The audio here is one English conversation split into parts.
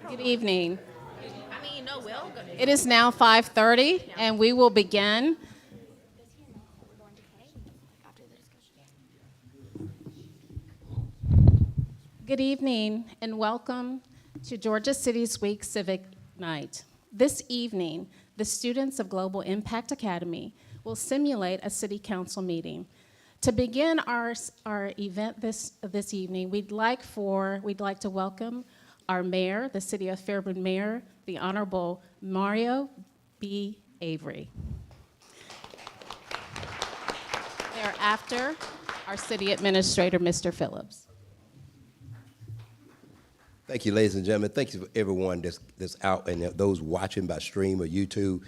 Good evening. It is now 5:30, and we will begin. Good evening, and welcome to Georgia City's Week Civic Night. This evening, the students of Global Impact Academy will simulate a city council meeting. To begin our event this evening, we'd like to welcome our mayor, the City of Fairburn Mayor, the Honorable Mario B. Avery. Thereafter, our City Administrator, Mr. Phillips. Thank you, ladies and gentlemen. Thank you for everyone that's out and those watching by stream or YouTube.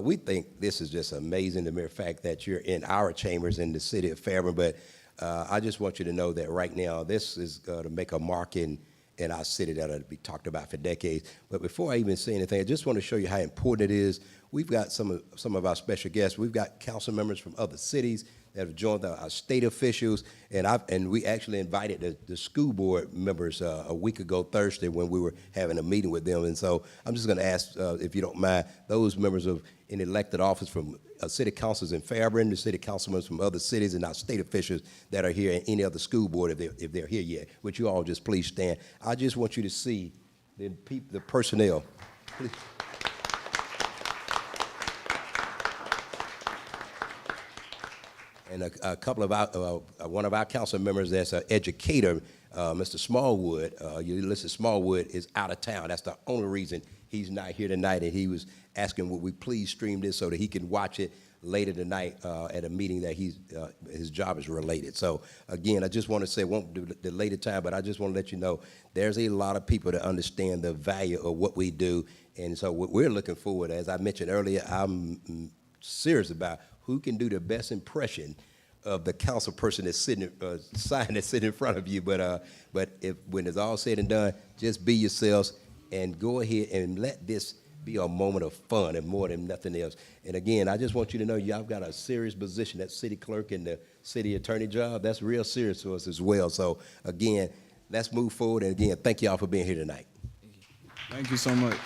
We think this is just amazing, the mere fact that you're in our chambers in the city of Fairburn. But I just want you to know that right now, this is to make a mark in our city that'll be talked about for decades. But before I even say anything, I just want to show you how important it is. We've got some of our special guests. We've got council members from other cities that have joined our state officials, and we actually invited the school board members a week ago Thursday when we were having a meeting with them. And so I'm just going to ask, if you don't mind, those members of an elected office from city councils in Fairburn, the city councilmen from other cities, and our state officials that are here, and any other school board if they're here yet. Would you all just please stand? I just want you to see the personnel. Please. And a couple of one of our council members that's an educator, Mr. Smallwood, Ulysses Smallwood, is out of town. That's the only reason he's not here tonight, and he was asking would we please stream this so that he can watch it later tonight at a meeting that his job is related. So again, I just want to say, won't delay the time, but I just want to let you know there's a lot of people that understand the value of what we do, and so what we're looking forward, as I mentioned earlier, I'm serious about who can do the best impression of the council person that's sitting, sign that's sitting in front of you. But when it's all said and done, just be yourselves and go ahead and let this be a moment of fun and more than nothing else. And again, I just want you to know y'all got a serious position. That city clerk and the city attorney job, that's real serious to us as well. So again, let's move forward. And again, thank y'all for being here tonight. Thank you so much.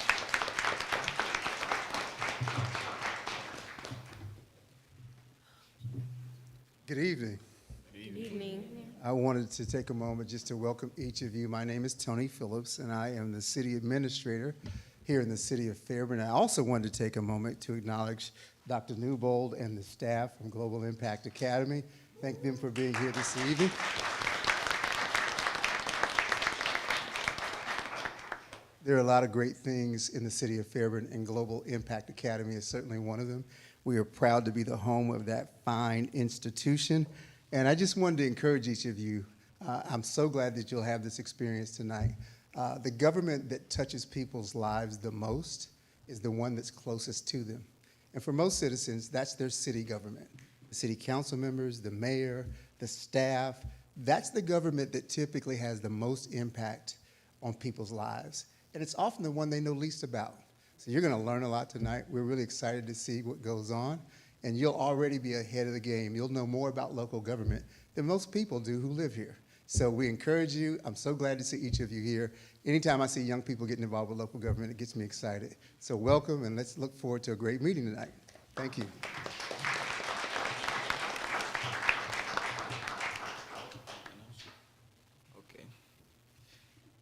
Good evening. Good evening. I wanted to take a moment just to welcome each of you. My name is Tony Phillips, and I am the city administrator here in the city of Fairburn. I also wanted to take a moment to acknowledge Dr. Newbold and the staff from Global Impact Academy. Thank them for being here this evening. There are a lot of great things in the city of Fairburn, and Global Impact Academy is certainly one of them. We are proud to be the home of that fine institution. And I just wanted to encourage each of you. I'm so glad that you'll have this experience tonight. The government that touches people's lives the most is the one that's closest to them. And for most citizens, that's their city government. The city council members, the mayor, the staff, that's the government that typically has the most impact on people's lives. And it's often the one they know least about. So you're going to learn a lot tonight. We're really excited to see what goes on, and you'll already be ahead of the game. You'll know more about local government than most people do who live here. So we encourage you. I'm so glad to see each of you here. Anytime I see young people getting involved with local government, it gets me excited. So welcome, and let's look forward to a great meeting tonight. Thank you.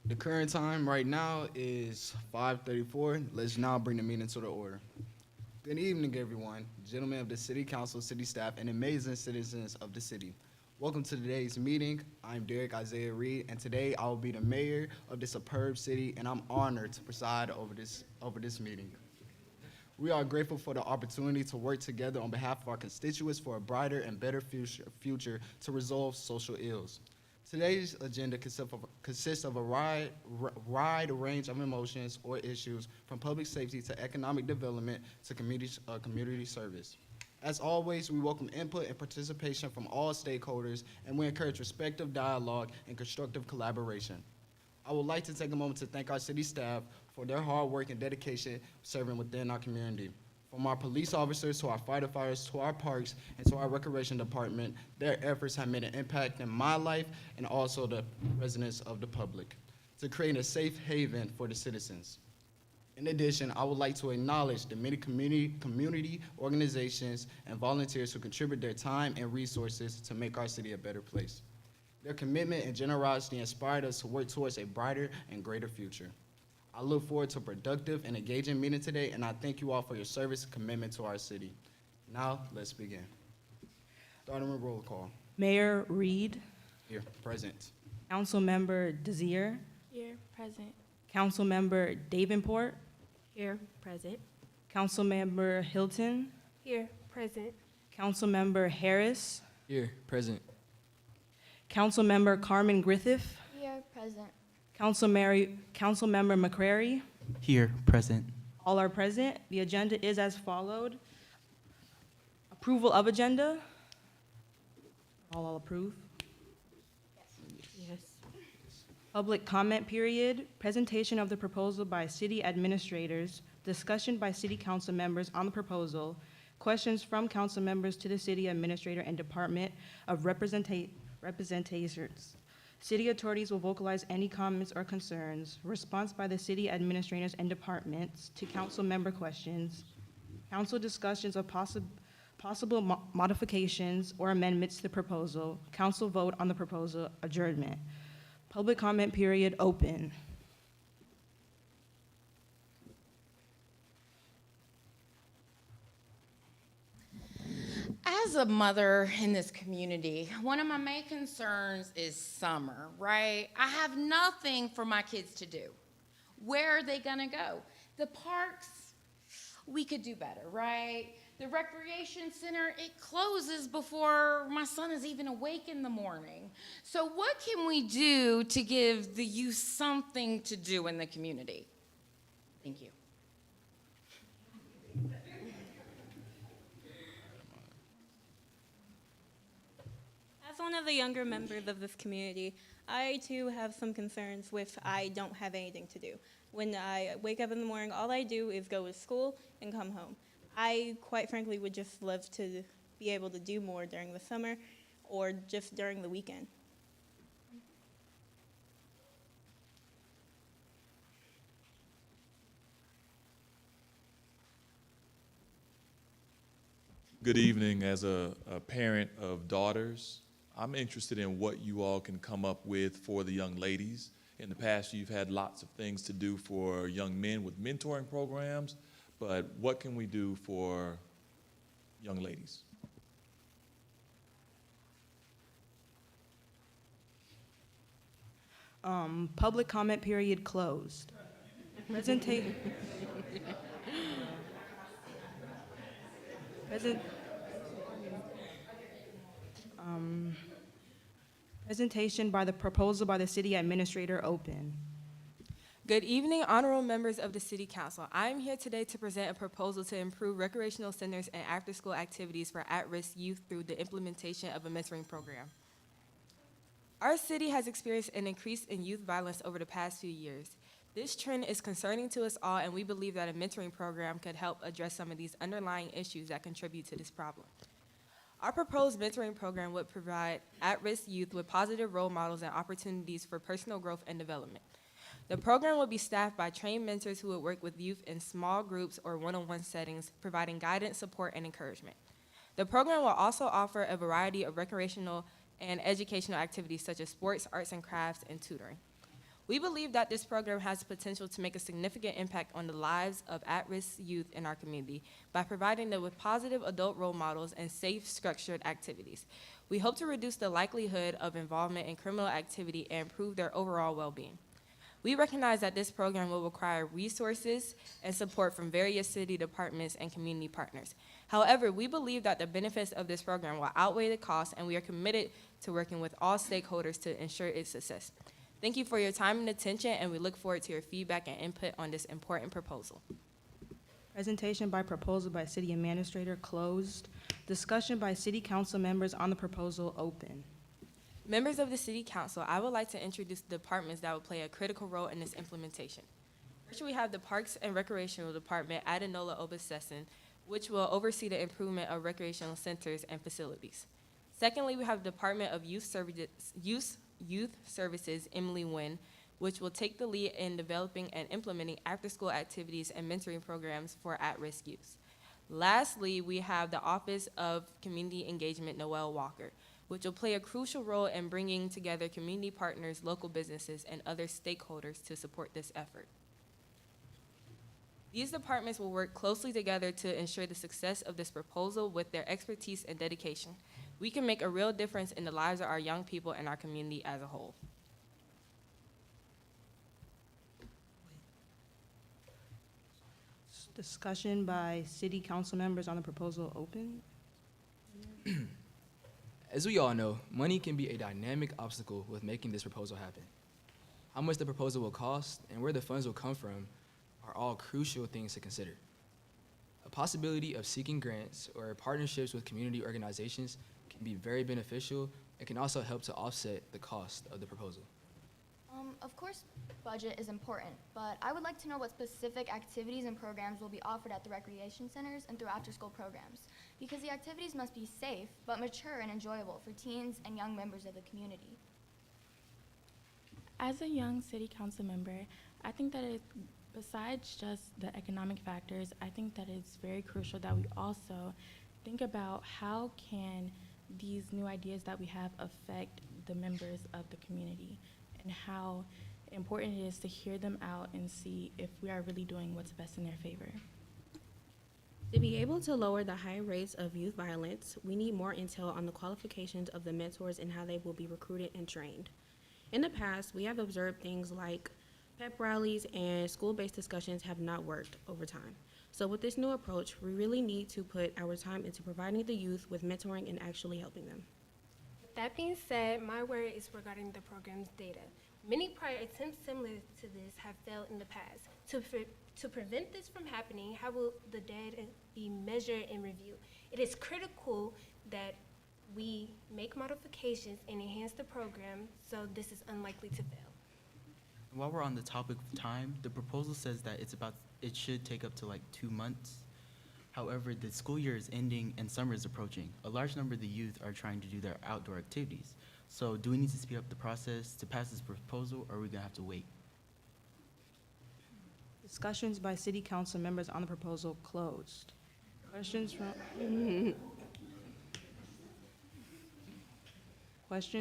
The current time right now is 5:34. Let's now bring the meeting to the order. Good evening, everyone, gentlemen of the City Council, city staff, and amazing citizens of the city. Welcome to today's meeting. I'm Derek Isaiah Reed, and today I will be the mayor of this superb city, and I'm honored to preside over this meeting. We are grateful for the opportunity to work together on behalf of our constituents for a brighter and better future to resolve social ills. Today's agenda consists of a wide range of emotions or issues, from public safety to economic development to community service. As always, we welcome input and participation from all stakeholders, and we encourage respectful dialogue and constructive collaboration. I would like to take a moment to thank our city staff for their hard work and dedication serving within our community. From our police officers to our firefighters to our parks and to our recreation department, their efforts have made an impact in my life and also the residents of the public. to create a safe haven for the citizens. In addition, I would like to acknowledge the many community organizations and volunteers who contribute their time and resources to make our city a better place. Their commitment and generosity inspired us to work towards a brighter and greater future. I look forward to a productive and engaging meeting today, and I thank you all for your service and commitment to our city. Now, let's begin. Starting with roll call. Mayor Reed, Here, present. Councilmember Desir, Here, present. Councilmember Davenport, Here, present. Councilmember Hilton, Here, present. Councilmember Harris, Here, present. Councilmember Carmen Griffith, Here, present. Councilmember McCrary. Here, present. All are present. The agenda is as followed. Approval of agenda. All approve. Yes. Public comment period, presentation of the proposal by city administrators, discussion by city council members on the proposal, questions from council members to the city administrator and department of representations. City authorities will vocalize any comments or concerns, response by the city administrators and departments to council member questions, council discussions of possible modifications or amendments to the proposal, council vote on the proposal, adjournment. Public comment period open. As a mother in this community, one of my main concerns is summer, right? I have nothing for my kids to do. Where are they gonna go? The parks, we could do better, right? The recreation center, it closes before my son is even awake in the morning. So what can we do to give the youth something to do in the community? Thank you. As one of the younger members of this community, I too have some concerns with I don't have anything to do. When I wake up in the morning, all I do is go to school and come home. I, quite frankly, would just love to be able to do more during the summer or just during the weekend. Good evening. As a parent of daughters, I'm interested in what you all can come up with for the young ladies. In the past, you've had lots of things to do for young men with mentoring programs, but what can we do for young ladies? Public comment period closed. Presentation. Presentation by the proposal by the city administrator open. Good evening, honorable members of the City Council. I am here today to present a proposal to improve recreational centers and after-school activities for at-risk youth through the implementation of a mentoring program. Our city has experienced an increase in youth violence over the past few years. This trend is concerning to us all, and we believe that a mentoring program could help address some of these underlying issues that contribute to this problem. Our proposed mentoring program would provide at-risk youth with positive role models and opportunities for personal growth and development. The program would be staffed by trained mentors who would work with youth in small groups or one-on-one settings, providing guidance, support, and encouragement. The program will also offer a variety of recreational and educational activities such as sports, arts and crafts, and tutoring. We believe that this program has the potential to make a significant impact on the lives of at-risk youth in our community by providing them with positive adult role models and safe, structured activities. We hope to reduce the likelihood of involvement in criminal activity and improve their overall well-being. We recognize that this program will require resources and support from various city departments and community partners. However, we believe that the benefits of this program will outweigh the costs, and we are committed to working with all stakeholders to ensure its success. Thank you for your time and attention, and we look forward to your feedback and input on this important proposal. Presentation by proposal by city administrator closed. Discussion by city council members on the proposal open. Members of the City Council, I would like to introduce the departments that will play a critical role in this implementation. First, we have the Parks and Recreational Department, Adenola Obasesin, which will oversee the improvement of recreational centers and facilities. Secondly, we have the Department of Youth Services, Emily Nguyen, which will take the lead in developing and implementing after-school activities and mentoring programs for at-risk youth. Lastly, we have the Office of Community Engagement, Noel Walker, which will play a crucial role in bringing together community partners, local businesses, and other stakeholders to support this effort. These departments will work closely together to ensure the success of this proposal with their expertise and dedication. We can make a real difference in the lives of our young people and our community as a whole. Discussion by city council members on the proposal open. As we all know, money can be a dynamic obstacle with making this proposal happen. How much the proposal will cost and where the funds will come from are all crucial things to consider. A possibility of seeking grants or partnerships with community organizations can be very beneficial and can also help to offset the cost of the proposal. Of course, budget is important, but I would like to know what specific activities and programs will be offered at the recreation centers and through after-school programs, because the activities must be safe, but mature and enjoyable for teens and young members of the community. As a young city council member, I think that besides just the economic factors, I think that it's very crucial that we also think about how can these new ideas that we have affect the members of the community, and how important it is to hear them out and see if we are really doing what's best in their favor. To be able to lower the high rates of youth violence, we need more intel on the qualifications of the mentors and how they will be recruited and trained. In the past, we have observed things like pep rallies and school-based discussions have not worked over time. So with this new approach, we really need to put our time into providing the youth with mentoring and actually helping them. That being said, my worry is regarding the program's data. Many prior attempts similar to this have failed in the past. To prevent this from happening, how will the data be measured and reviewed? It is critical that we make modifications and enhance the program so this is unlikely to fail. While we're on the topic of time, the proposal says that it should take up to like 2 months. However, the school year is ending and summer is approaching. A large number of the youth are trying to do their outdoor activities. So do we need to speed up the process to pass this proposal, or are we gonna have to wait? Discussions by city council members on the proposal closed. Questions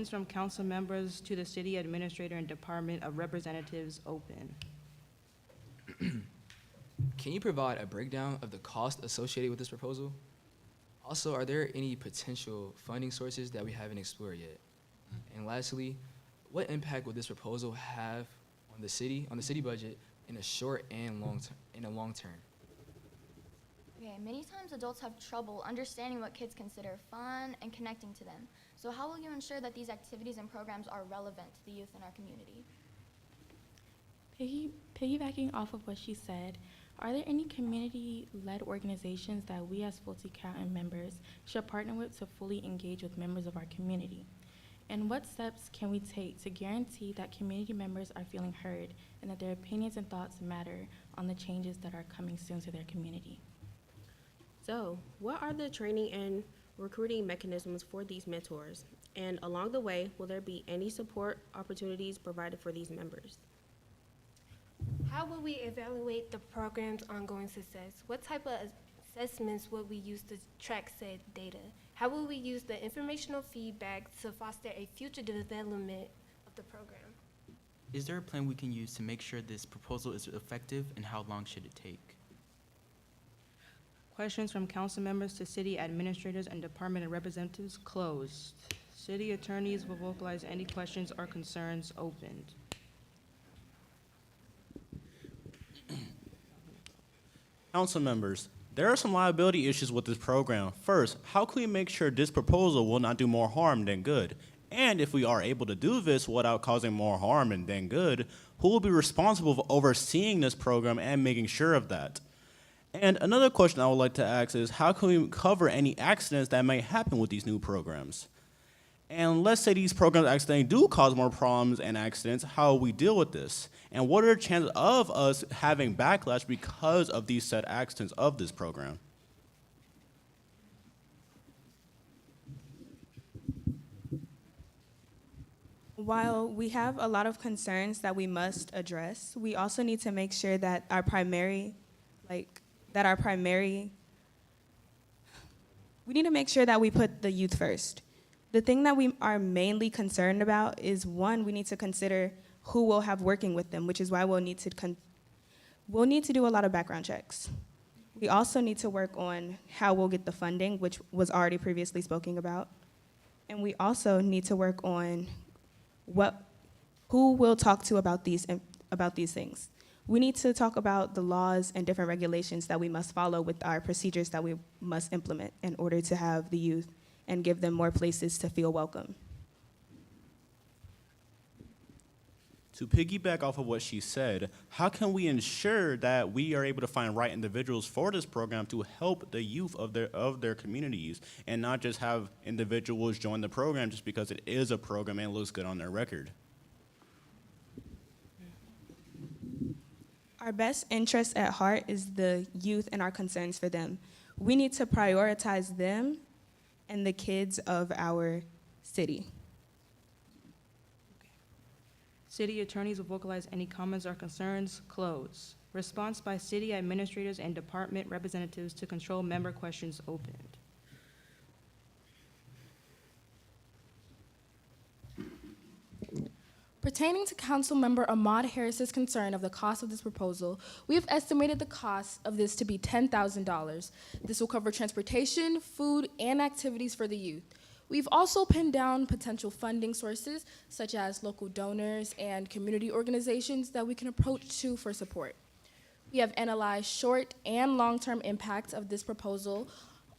from council members to the city administrator and Department of Representatives open. Can you provide a breakdown of the cost associated with this proposal? Also, are there any potential funding sources that we haven't explored yet? And lastly, what impact would this proposal have on the city budget in a short and long term? Okay, many times adults have trouble understanding what kids consider fun and connecting to them. So how will you ensure that these activities and programs are relevant to the youth in our community? Piggybacking off of what she said, are there any community-led organizations that we as Fulton County members should partner with to fully engage with members of our community? And what steps can we take to guarantee that community members are feeling heard and that their opinions and thoughts matter on the changes that are coming soon to their community? So, what are the training and recruiting mechanisms for these mentors? And along the way, will there be any support opportunities provided for these members? How will we evaluate the program's ongoing success? What type of assessments would we use to track said data? How will we use the informational feedback to foster a future development of the program? Is there a plan we can use to make sure this proposal is effective, and how long should it take? Questions from council members to city administrators and Department of Representatives closed. City attorneys will vocalize any questions or concerns opened. Council members, there are some liability issues with this program. First, how can we make sure this proposal will not do more harm than good? And if we are able to do this without causing more harm than good, who will be responsible for overseeing this program and making sure of that? And another question I would like to ask is, how can we cover any accidents that may happen with these new programs? And let's say these programs accidentally do cause more problems and accidents, how will we deal with this? And what are the chances of us having backlash because of these said accidents of this program? While we have a lot of concerns that we must address, we also need to make sure that our primary, we need to make sure that we put the youth first. The thing that we are mainly concerned about is, one, we need to consider who we'll have working with them, which is why we'll need to do a lot of background checks. We also need to work on how we'll get the funding, which was already previously spoken about. And we also need to work on who we'll talk to about these things. We need to talk about the laws and different regulations that we must follow with our procedures that we must implement in order to have the youth and give them more places to feel welcome. To piggyback off of what she said, how can we ensure that we are able to find right individuals for this program to help the youth of their communities, and not just have individuals join the program just because it is a program and it looks good on their record? Our best interest at heart is the youth and our concerns for them. We need to prioritize them and the kids of our city. City attorneys will vocalize any comments or concerns. Close. Response by city administrators and department representatives to control member questions opened. Pertaining to Councilmember Ahmad Harris's concern of the cost of this proposal, we have estimated the cost of this to be $10,000. This will cover transportation, food, and activities for the youth. We've also pinned down potential funding sources, such as local donors and community organizations that we can approach to for support. We have analyzed short and long-term impacts of this proposal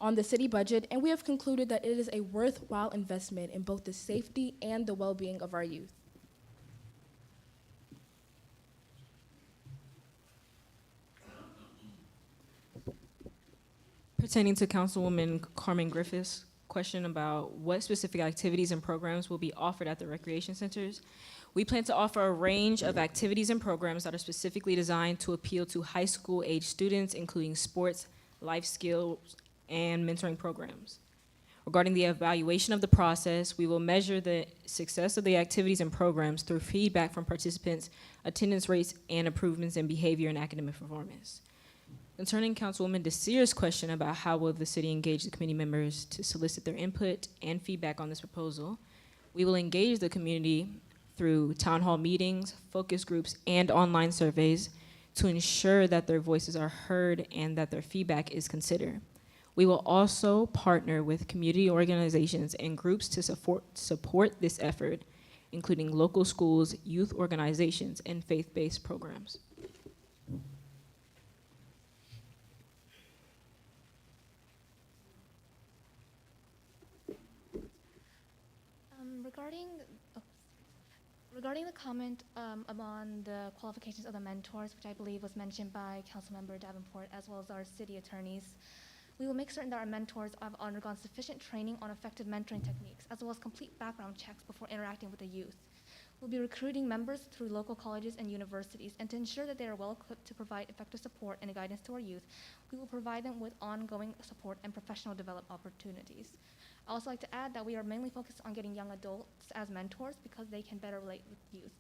on the city budget, and we have concluded that it is a worthwhile investment in both the safety and the well-being of our youth. Pertaining to Councilwoman Carmen Griffith's question about what specific activities and programs will be offered at the recreation centers, we plan to offer a range of activities and programs that are specifically designed to appeal to high school age students, including sports, life skills, and mentoring programs. Regarding the evaluation of the process, we will measure the success of the activities and programs through feedback from participants, attendance rates, and improvements in behavior and academic performance. Concerning Councilwoman Desir's question about how will the city engage the community members to solicit their input and feedback on this proposal, we will engage the community through town hall meetings, focus groups, and online surveys to ensure that their voices are heard and that their feedback is considered. We will also partner with community organizations and groups to support this effort, including local schools, youth organizations, and faith-based programs. Regarding the comment on the qualifications of the mentors, which I believe was mentioned by Councilmember Davenport as well as our city attorneys, we will make certain that our mentors have undergone sufficient training on effective mentoring techniques, as well as complete background checks before interacting with the youth. We'll be recruiting members through local colleges and universities, and to ensure that they are well equipped to provide effective support and guidance to our youth, we will provide them with ongoing support and professional development opportunities. I also like to add that we are mainly focused on getting young adults as mentors because they can better relate with youth.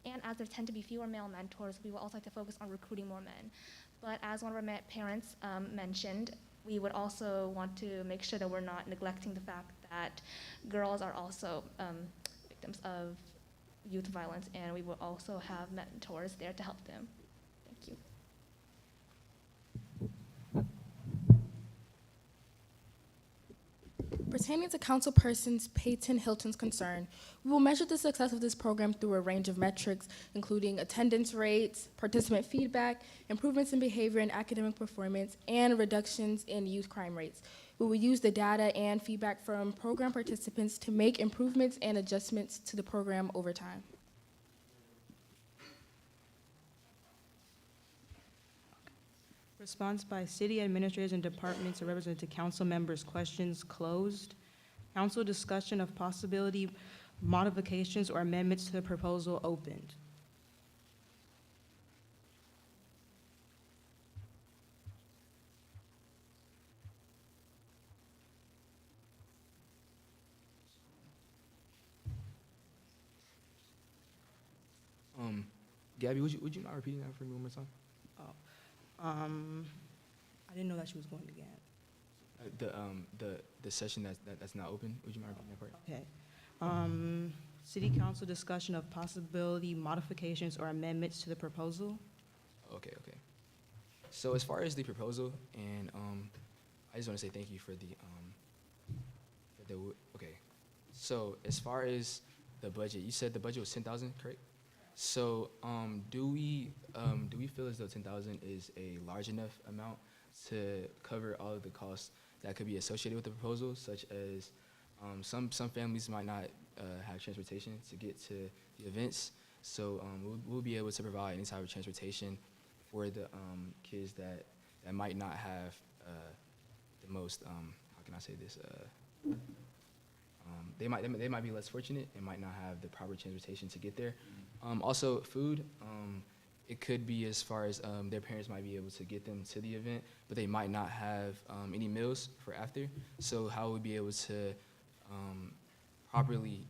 And as there tend to be fewer male mentors, we will also like to focus on recruiting more men. But as one of our parents mentioned, we would also want to make sure that we're not neglecting the fact that girls are also victims of youth violence, and we will also have mentors there to help them. Thank you. Pertaining to Councilpersons Peyton Hilton's concern, we will measure the success of this program through a range of metrics, including attendance rates, participant feedback, improvements in behavior and academic performance, and reductions in youth crime rates. We will use the data and feedback from program participants to make improvements and adjustments to the program over time. Response by city administrators and departments and represented to council members. Questions closed. Council discussion of possibility modifications or amendments to the proposal opened. Gabby, would you mind repeating that for me one more time? I didn't know that she was going again. The session that's not open, would you mind repeating that part? Okay. City council discussion of possibility modifications or amendments to the proposal. Okay. So as far as the proposal, and I just want to say thank you for okay. So as far as the budget, you said the budget was 10,000, correct? So do we feel as though 10,000 is a large enough amount to cover all of the costs that could be associated with the proposal, such as some families might not have transportation to get to the events, so we'll be able to provide any type of transportation for the kids that might not have the most, how can I say this, they might be less fortunate and might not have the proper transportation to get there. Also, food, it could be as far as their parents might be able to get them to the event, but they might not have any meals for after. So how would we be able to properly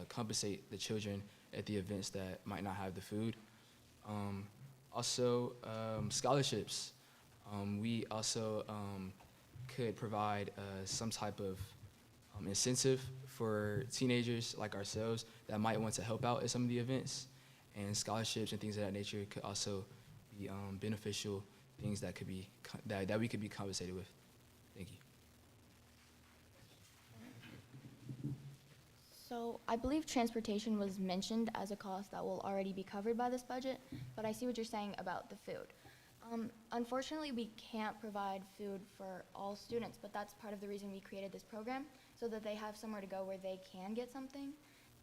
compensate the children at the events that might not have the food? Also, scholarships. We also could provide some type of incentive for teenagers like ourselves that might want to help out at some of the events, and scholarships and things of that nature could also be beneficial things that could be that we could be compensated with. Thank you. So I believe transportation was mentioned as a cost that will already be covered by this budget, but I see what you're saying about the food. Unfortunately, we can't provide food for all students, but that's part of the reason we created this program, so that they have somewhere to go where they can get something.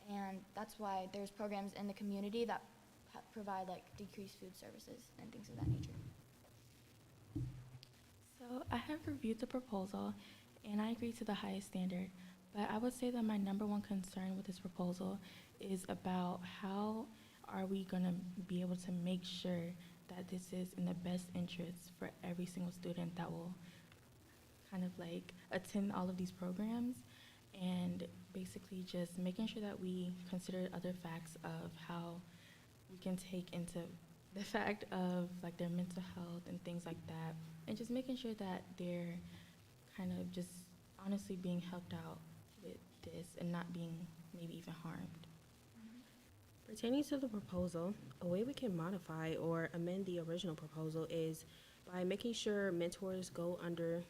And that's why there's programs in the community that provide like decreased food services and things of that nature. So I have reviewed the proposal, and I agree to the highest standard. But I would say that my number one concern with this proposal is about how are we going to be able to make sure that this is in the best interest for every single student that will kind of like attend all of these programs, and basically just making sure that we consider other facts of how we can take into the fact of like their mental health and things like that, and just making sure that they're kind of just honestly being helped out with this and not being maybe even harmed. Pertaining to the proposal, a way we can modify or amend the original proposal is by making sure mentors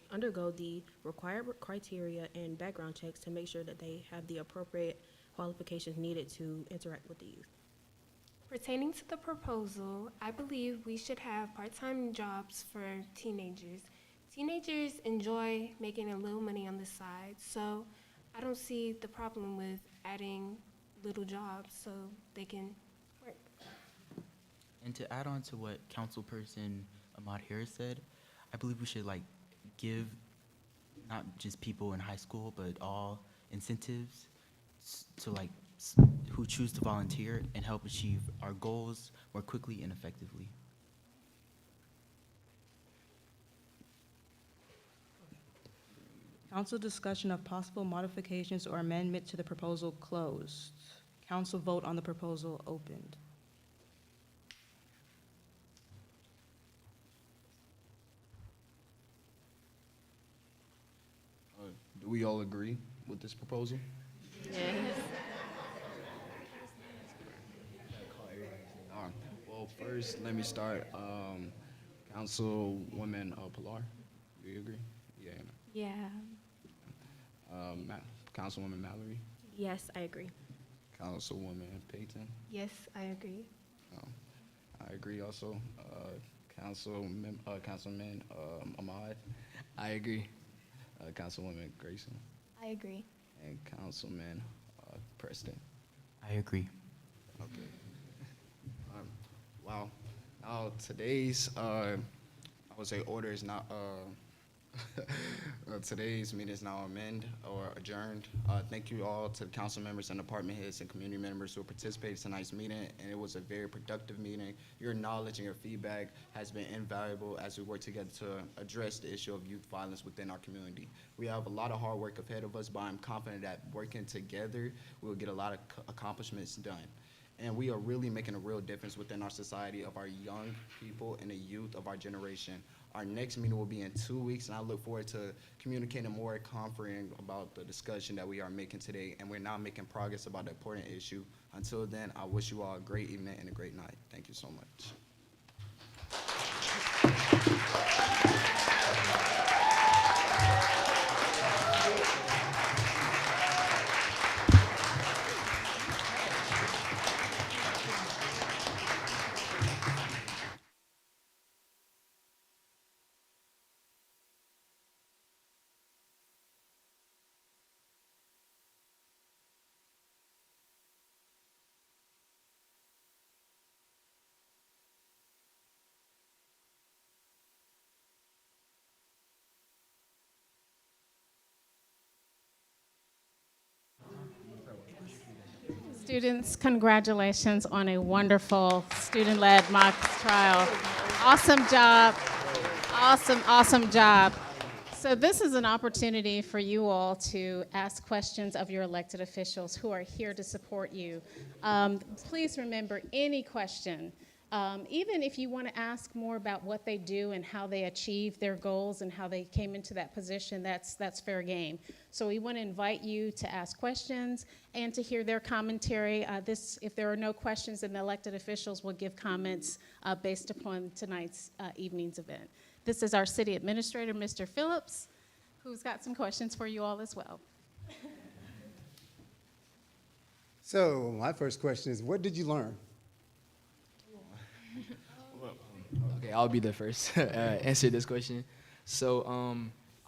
undergo the required criteria and background checks to make sure that they have the appropriate qualifications needed to interact with the youth. Pertaining to the proposal, I believe we should have part-time jobs for teenagers. Teenagers enjoy making a little money on the side, so I don't see the problem with adding little jobs so they can work. And to add on to what Councilperson Ahmad Harris said, I believe we should give not just people in high school, but all incentives to who choose to volunteer and help achieve our goals more quickly and effectively. Council discussion of possible modifications or amendment to the proposal closed. Council vote on the proposal opened. Do we all agree with this proposal? Yes. Well, first, let me start. Councilwoman Pilar, do you agree? Yeah. Yeah. Councilwoman Mallory, Yes, I agree. Councilwoman Payton. Yes, I agree. I agree also. Councilman Ahmad, I agree. Councilwoman Grayson, I agree. and Councilman Preston. I agree. Okay. Wow. Now today's I would say order is not today's meeting is now adjourned. Thank you all to the council members and department heads and community members who participated in tonight's meeting, and it was a very productive meeting. Your knowledge and your feedback has been invaluable as we work together to address the issue of youth violence within our community. We have a lot of hard work ahead of us, but I'm confident that working together, we will get a lot of accomplishments done. and we are really making a real difference within our society of our young people and the youth of our generation. Our next meeting will be in 2 weeks, and I look forward to communicating more confident about the discussion that we are making today, and we're now making progress about the important issue. Until then, I wish you all a great evening and a great night. Thank you so much. Students, congratulations on a wonderful student-led mock trial. Awesome job. Awesome, awesome job. So this is an opportunity for you all to ask questions of your elected officials who are here to support you. Please remember any question, even if you want to ask more about what they do and how they achieve their goals and how they came into that position, that's fair game. So we want to invite you to ask questions and to hear their commentary. If there are no questions, then the elected officials will give comments based upon tonight's evening's event. This is our city administrator, Mr. Phillips, who's got some questions for you all as well. So my first question is, what did you learn? Okay, I'll be the first to answer this question. So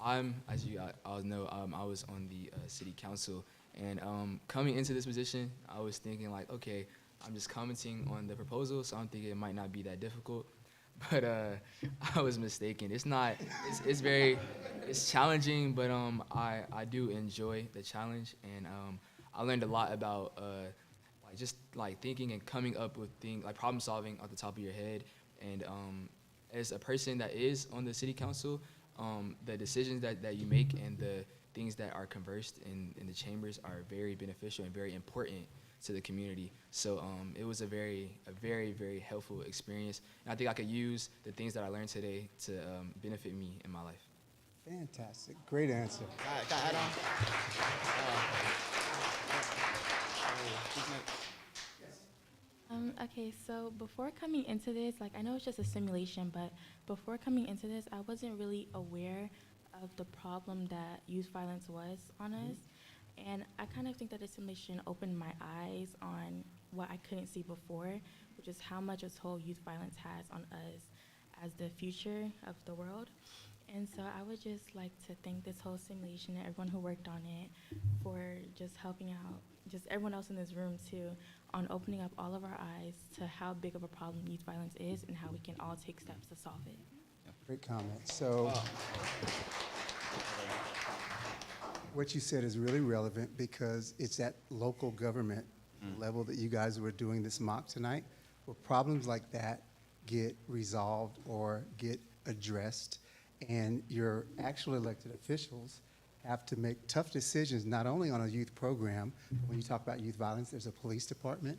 as you all know, I was on the city council, and coming into this position, I was thinking like, okay, I'm just commenting on the proposal, so I'm thinking it might not be that difficult. But I was mistaken. It's not. It's challenging, but I do enjoy the challenge, and I learned a lot about just thinking and coming up with things like problem solving off the top of your head. And as a person that is on the city council, the decisions that you make and the things that are conversed in the chambers are very beneficial and very important to the community. So it was a very, very helpful experience. And I think I could use the things that I learned today to benefit me in my life. Fantastic. Great answer. Can I add on? Okay, so before coming into this, I know it's just a simulation, but before coming into this, I wasn't really aware of the problem that youth violence was on us. And I kind of think that the simulation opened my eyes on what I couldn't see before, which is how much a toll youth violence has on us as the future of the world. And so I would just like to thank this whole simulation and everyone who worked on it for just helping out, just everyone else in this room too, on opening up all of our eyes to how big of a problem youth violence is and how we can all take steps to solve it. Great comment. So what you said is really relevant because it's at local government level that you guys were doing this mock tonight, where problems like that get resolved or get addressed, and your actual elected officials have to make tough decisions, not only on a youth program. When you talk about youth violence, there's a police department.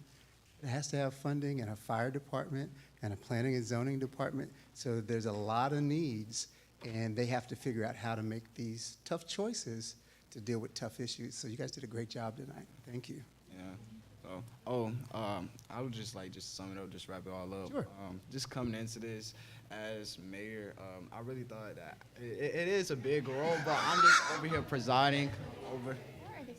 It has to have funding, and a fire department, and a planning and zoning department. So there's a lot of needs, and they have to figure out how to make these tough choices to deal with tough issues. So you guys did a great job tonight. Thank you. Yeah. I would just sum it up, just wrap it all up. Sure. Just coming into this as mayor, I really thought that it is a big role, but I'm just over here presiding over.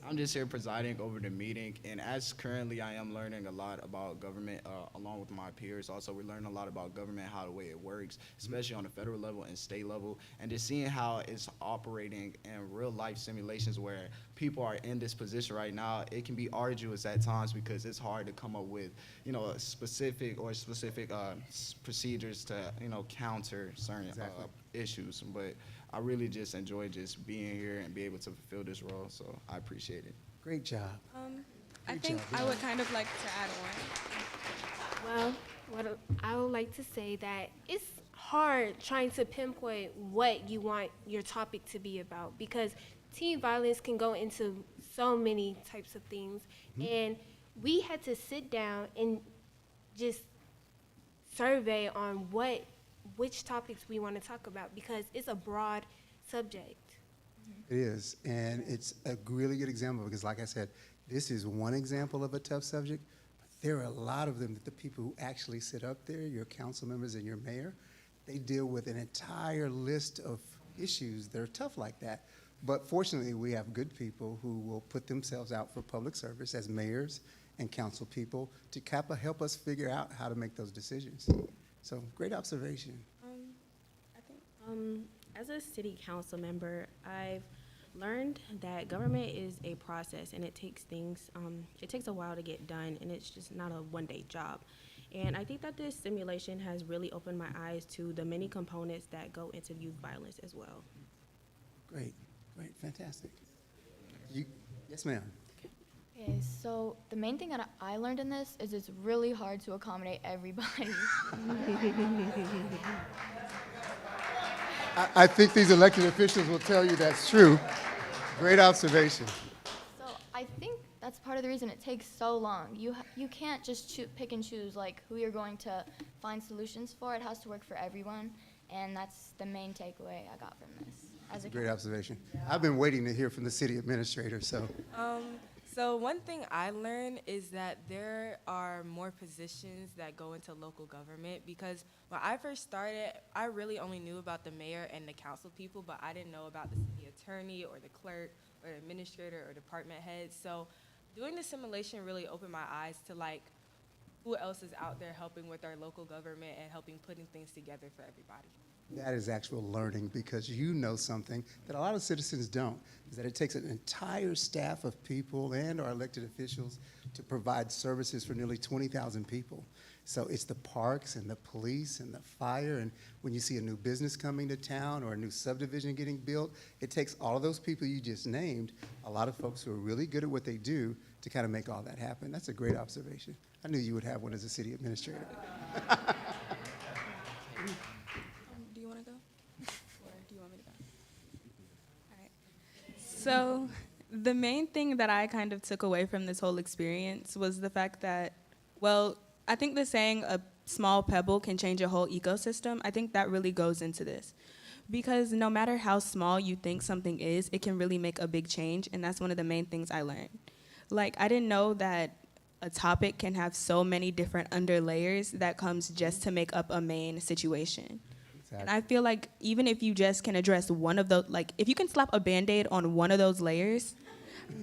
I'm just here presiding over the meeting, and as currently I am learning a lot about government along with my peers. Also, we're learning a lot about government, how the way it works, especially on the federal level and state level, and just seeing how it's operating in real life simulations where people are in this position right now. It can be arduous at times because it's hard to come up with, specific procedures to, counter certain issues. But I really just enjoy just being here and be able to fulfill this role, so I appreciate it. Great job. I think I would kind of like to add on. Well, what I would like to say that it's hard trying to pinpoint what you want your topic to be about, because teen violence can go into so many types of things, and we had to sit down and just survey on which topics we want to talk about because it's a broad subject. It is, and it's a really good example because, like I said, this is one example of a tough subject. But there are a lot of them that the people who actually sit up there, your council members and your mayor, they deal with an entire list of issues that are tough like that. But fortunately, we have good people who will put themselves out for public service as mayors and council people to help us figure out how to make those decisions. So, great observation. As a city council member, I've learned that government is a process and it takes things, it takes a while to get done and it's just not a one-day job. And I think that this simulation has really opened my eyes to the many components that go into youth violence as well. Great, great, fantastic. Yes, ma'am. Okay, so the main thing that I learned in this is it's really hard to accommodate everybody. I think these elected officials will tell you that's true. Great observation. So I think that's part of the reason it takes so long. You can't just pick and choose like who you're going to find solutions for. It has to work for everyone, and that's the main takeaway I got from this. As a Great observation. I've been waiting to hear from the city administrator, so. So one thing I learned is that there are more positions that go into local government because when I first started, I really only knew about the mayor and the council people, but I didn't know about the city attorney or the clerk or the administrator or department head. So doing the simulation really opened my eyes to like who else is out there helping with our local government and helping putting things together for everybody. That is actual learning because you know something that a lot of citizens don't, is that it takes an entire staff of people and our elected officials to provide services for nearly 20,000 people. So it's the parks and the police and the fire, and when you see a new business coming to town or a new subdivision getting built, it takes all of those people you just named, a lot of folks who are really good at what they do to kind of make all that happen. That's a great observation. I knew you would have one as a city administrator. Do you want to go? Or do you want me to go? All right. So the main thing that I kind of took away from this whole experience was the fact that, well, I think the saying a small pebble can change a whole ecosystem, I think that really goes into this. Because no matter how small you think something is, it can really make a big change, and that's one of the main things I learned. Like, I didn't know that a topic can have so many different underlayers that comes just to make up a main situation. Exactly. And I feel like even if you just can address one of those, like if you can slap a Band-Aid on one of those layers,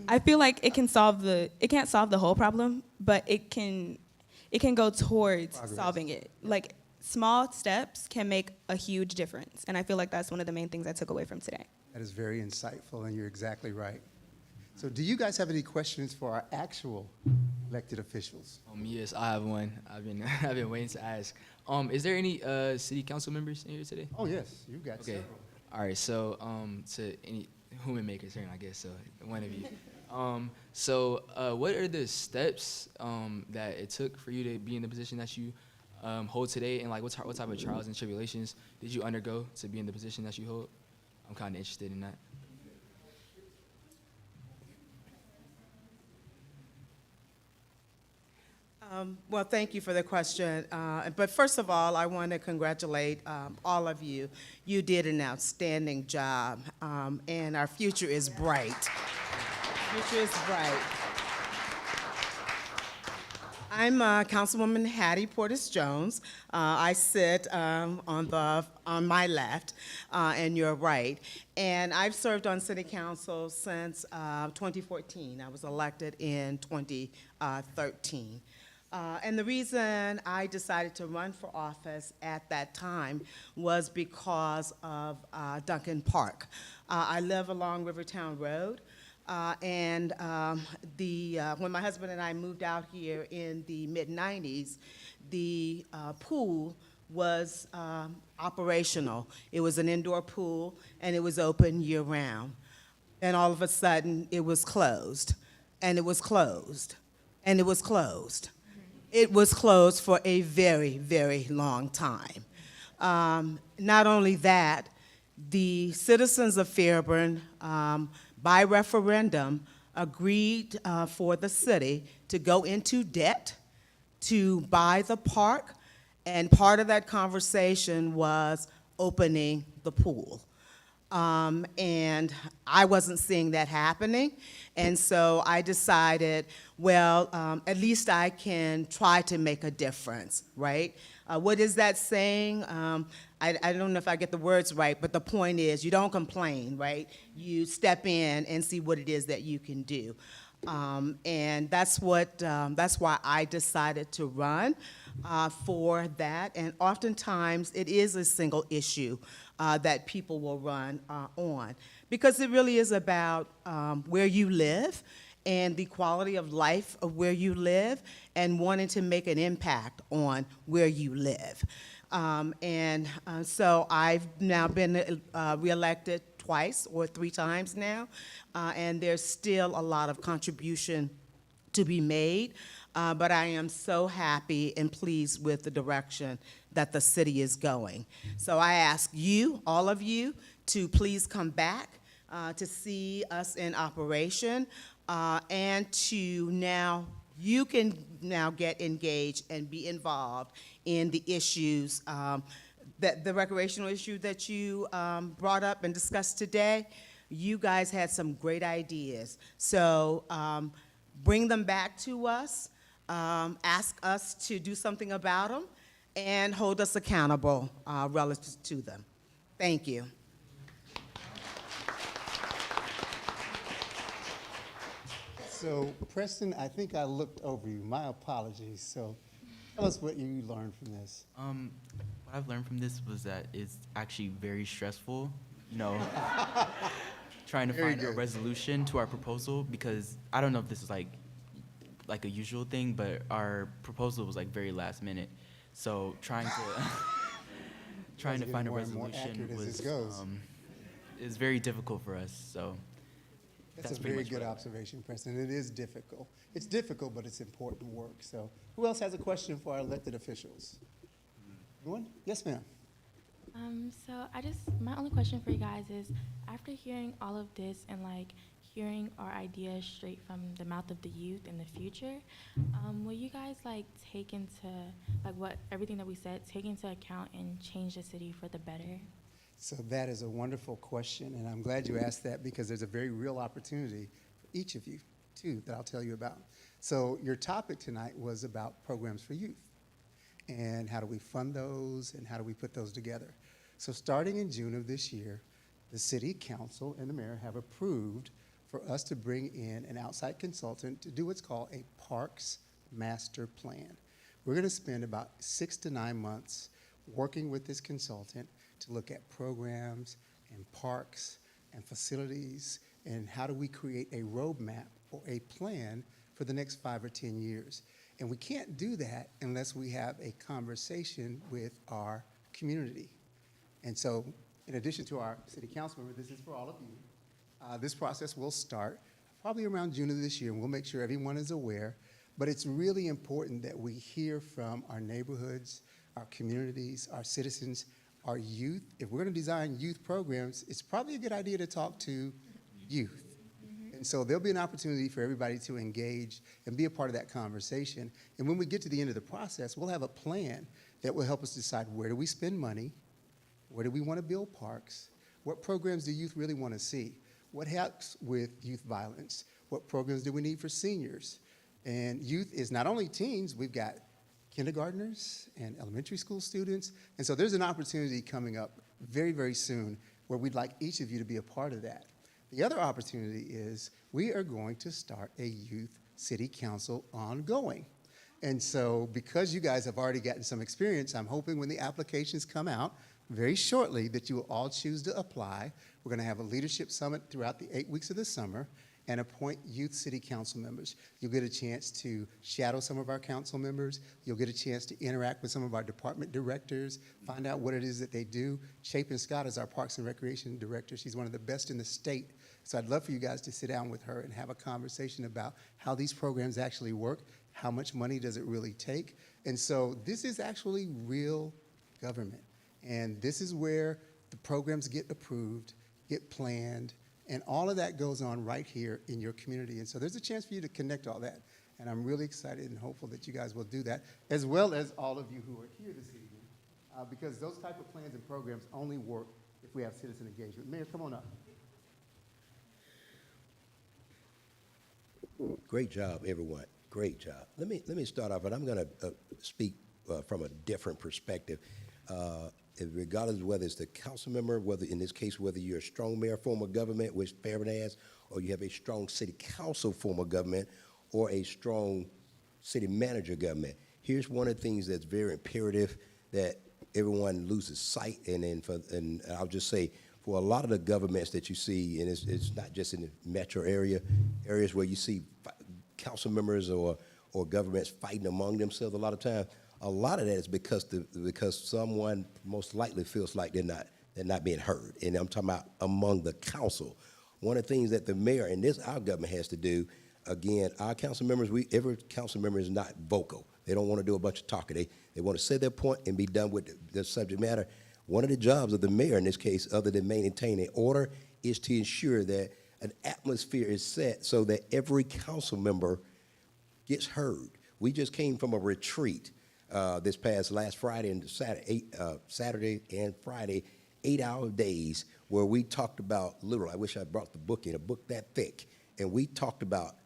I feel like it can't solve the whole problem, but it can go towards solving it. Like small steps can make a huge difference. And I feel like that's one of the main things I took away from today. That is very insightful, and you're exactly right. So do you guys have any questions for our actual elected officials? Yes, I have one. I've been waiting to ask. Is there any city council members in here today? Oh yes, you've got several. All right. So to any human makers here, I guess so. One of you. What are the steps that it took for you to be in the position that you hold today, and like what type of trials and tribulations did you undergo to be in the position that you hold? I'm kind of interested in that. Well, thank you for the question. But first of all, I want to congratulate all of you. You did an outstanding job, and our future is bright. Future is bright. I'm Councilwoman Hattie Portis-Jones. I sit on my left and your right, and I've served on City Council since 2014. I was elected in 2013. And the reason I decided to run for office at that time was because of Duncan Park. I live along Rivertown Road, and when my husband and I moved out here in the mid-90s, the pool was operational. It was an indoor pool, and it was open year-round. And all of a sudden, it was closed, and it was closed, and it was closed. It was closed for a very, very long time. Not only that, the citizens of Fairburn, by referendum, agreed for the city to go into debt to buy the park, and part of that conversation was opening the pool. And I wasn't seeing that happening, and so I decided, well, at least I can try to make a difference, right? What is that saying? I don't know if I get the words right, but the point is, you don't complain, right? You step in and see what it is that you can do. And that's why I decided to run for that. And oftentimes, it is a single issue that people will run on, because it really is about where you live and the quality of life of where you live, and wanting to make an impact on where you live. So I've now been reelected twice or 3 times now, and there's still a lot of contribution to be made, but I am so happy and pleased with the direction that the city is going. So I ask you, all of you, to please come back to see us in operation, and to now, you can now get engaged and be involved in the issues, that the recreational issue that you brought up and discussed today. You guys had some great ideas. So bring them back to us, ask us to do something about them, and hold us accountable relative to them. Thank you. So, Preston, I think I looked over you. My apologies. So, tell us what you learned from this. What I've learned from this was that it's actually very stressful, you know, trying to find a resolution to our proposal, because I don't know if this is like a usual thing, but our proposal was like very last minute. So trying to find a resolution is very difficult for us. So That's a very good observation, Preston. It is difficult. It's difficult, but it's important work. So who else has a question for our elected officials? Anyone? Yes, ma'am. My only question for you guys is, after hearing all of this and like hearing our ideas straight from the mouth of the youth in the future, will you guys like take into, like everything that we said, take into account and change the city for the better? So that is a wonderful question, and I'm glad you asked that, because there's a very real opportunity for each of you, too, that I'll tell you about. So your topic tonight was about programs for youth, and how do we fund those, and how do we put those together. So starting in June of this year, the City Council and the Mayor have approved for us to bring in an outside consultant to do what's called a Parks Master Plan. We're going to spend about 6 to 9 months working with this consultant to look at programs and parks and facilities, and how do we create a roadmap or a plan for the next 5 or 10 years. And we can't do that unless we have a conversation with our community. And so, in addition to our city council member, this is for all of you. This process will start probably around June of this year, and we'll make sure everyone is aware. But it's really important that we hear from our neighborhoods, our communities, our citizens, our youth. If we're going to design youth programs, it's probably a good idea to talk to youth. And so there'll be an opportunity for everybody to engage and be a part of that conversation. And when we get to the end of the process, we'll have a plan that will help us decide, where do we spend money? Where do we want to build parks? What programs do youth really want to see? What helps with youth violence? What programs do we need for seniors? And youth is not only teens, we've got kindergartners and elementary school students. And so there's an opportunity coming up very, very soon where we'd like each of you to be a part of that. The other opportunity is we are going to start a youth city council ongoing. And so because you guys have already gotten some experience, I'm hoping when the applications come out very shortly that you will all choose to apply. We're going to have a leadership summit throughout the 8 weeks of the summer and appoint youth city council members. You'll get a chance to shadow some of our council members. You'll get a chance to interact with some of our department directors, find out what it is that they do. Chapin Scott is our Parks and Recreation Director. She's one of the best in the state. So I'd love for you guys to sit down with her and have a conversation about how these programs actually work, how much money does it really take. And so this is actually real government. And this is where the programs get approved, get planned, and all of that goes on right here in your community. And so there's a chance for you to connect all that. And I'm really excited and hopeful that you guys will do that, as well as all of you who are here this evening, because those type of plans and programs only work if we have citizen engagement. Mayor, come on up. Great job, everyone. Great job. Let me start off, and I'm going to speak from a different perspective. Regardless of whether it's the council member, whether in this case, whether you're a strong mayor form of government, which Fairburn has, or you have a strong city council form of government, or a strong city manager government. Here's one of the things that's very imperative that everyone loses sight, and I'll just say, for a lot of the governments that you see, and it's not just in the metro areas where you see council members or governments fighting among themselves a lot of times, a lot of that is because someone most likely feels like they're not being heard. And I'm talking about among the council. One of the things that the mayor and our government has to do, again, our council members, every council member is not vocal. They don't want to do a bunch of talking. They want to say their point and be done with the subject matter. One of the jobs of the mayor in this case, other than maintaining order, is to ensure that an atmosphere is set so that every council member gets heard. We just came from a retreat this past last Friday and Saturday and Friday, 8-hour days, where we talked about, literally, I wish I brought the book in, a book that thick, and we talked about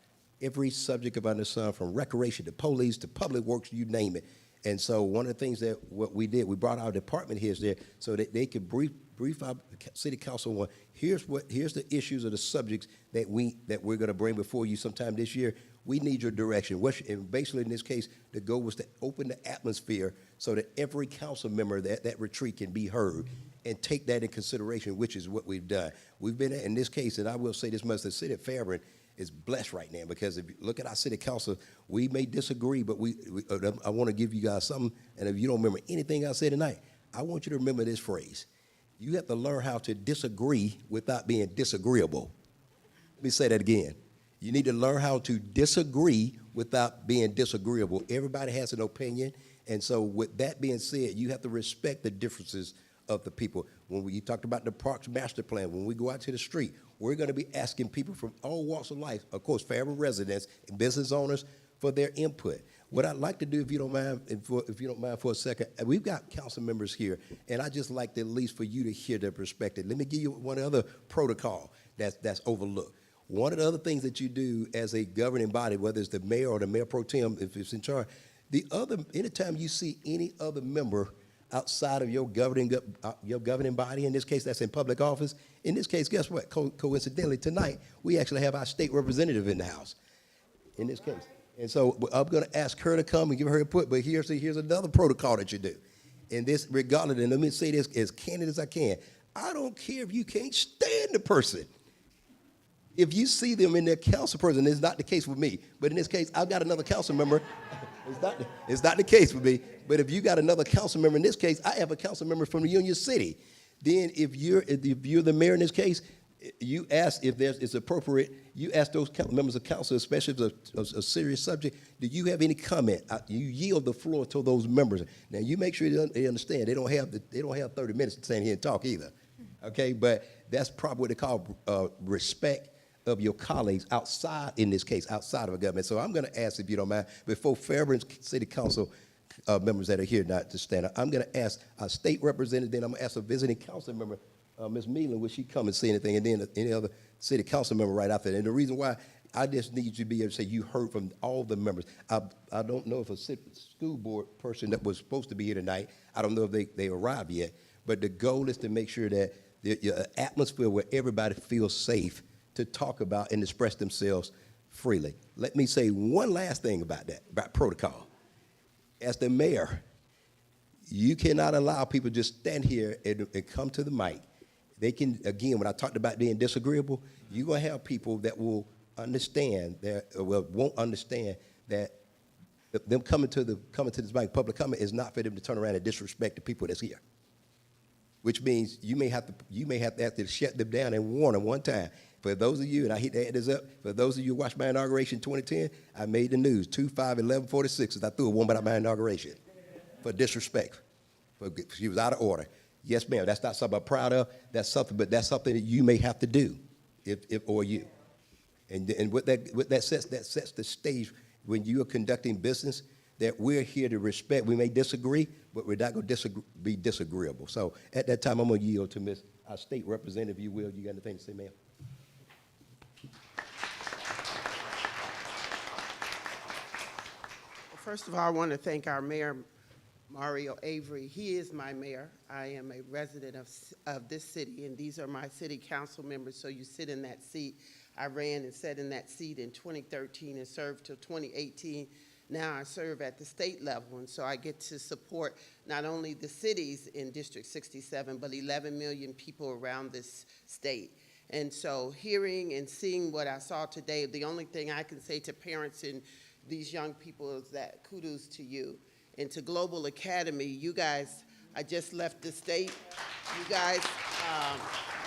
every subject of under the sun, from recreation to police to public works, you name it. And so one of the things that what we did, we brought our department heads there so that they could brief our city council on here's the issues or the subjects that we're going to bring before you sometime this year. We need your direction. And basically, in this case, the goal was to open the atmosphere so that every council member that retreat can be heard and take that in consideration, which is what we've done. We've been, in this case, and I will say this much, the city of Fairburn is blessed right now, because if you look at our city council, we may disagree, but I want to give you guys something, and if you don't remember anything I said tonight, I want you to remember this phrase. You have to learn how to disagree without being disagreeable. Let me say that again. You need to learn how to disagree without being disagreeable. Everybody has an opinion, and so with that being said, you have to respect the differences of the people. When you talked about the Parks Master Plan, when we go out to the street, we're going to be asking people from all walks of life, of course, Fairburn residents and business owners, for their input. What I'd like to do, if you don't mind for a second, we've got council members here, and I'd just like to, at least for you to hear their perspective. Let me give you one other protocol that's overlooked. One of the other things that you do as a governing body, whether it's the mayor or the mayor pro tem, if it's in charge, anytime you see any other member outside of your governing body, in this case, that's in public office. In this case, guess what? Coincidentally, tonight, we actually have our state representative in the house, in this case. And so I'm going to ask her to come and give her input, but here's another protocol that you do. And this, regardless, and let me say this as candid as I can, I don't care if you can't stand the person. If you see them in their council person, it's not the case with me, but in this case, I've got another council member. It's not the case with me, but if you got another council member, in this case, I have a council member from the Union City. Then if you're the mayor in this case, you ask if it's appropriate, you ask those members of council, especially if it's a serious subject, do you have any comment? You yield the floor to those members. Now, you make sure they understand. They don't have 30 minutes to stand here and talk either, okay? But that's probably what they call respect of your colleagues outside, in this case, outside of a government. So I'm going to ask, if you don't mind, before Fairburn City Council members that are here not to stand up, I'm going to ask a state representative, then I'm going to ask a visiting council member, Ms. Meelan, will she come and say anything, and then any other city council member right after that. And the reason why, I just need you to be able to say you heard from all the members. I don't know if a school board person that was supposed to be here tonight, I don't know if they arrived yet, but the goal is to make sure that the atmosphere where everybody feels safe to talk about and express themselves freely. Let me say one last thing about that, about protocol. As the mayor, you cannot allow people to just stand here and come to the mic. They can, again, when I talked about being disagreeable, you're going to have people that will understand won't understand that them coming to this mic, public comment, is not for them to turn around and disrespect the people that's here. Which means you may have to shut them down and warn them one time. For those of you, and I hate to add this up, for those of you who watched my inauguration in 2010, I made the news, 2/5/11/46, as I threw a woman at my inauguration for disrespect. She was out of order. Yes, ma'am, that's not something I'm proud of. That's something that you may have to do, or you. And what that sets the stage when you are conducting business, that we're here to respect. We may disagree, but we're not going to be disagreeable. So at that time, I'm going to yield to Ms. Our state representative, if you will. You got anything to say, ma'am? First of all, I want to thank our mayor, Mario Avery. He is my mayor. I am a resident of this city, and these are my city council members, so you sit in that seat. I ran and sat in that seat in 2013 and served till 2018. Now I serve at the state level, and so I get to support not only the cities in District 67, but 11 million people around this state. And so hearing and seeing what I saw today, the only thing I can say to parents and these young people is that kudos to you. And to Global Academy, you guys, I just left the state. You guys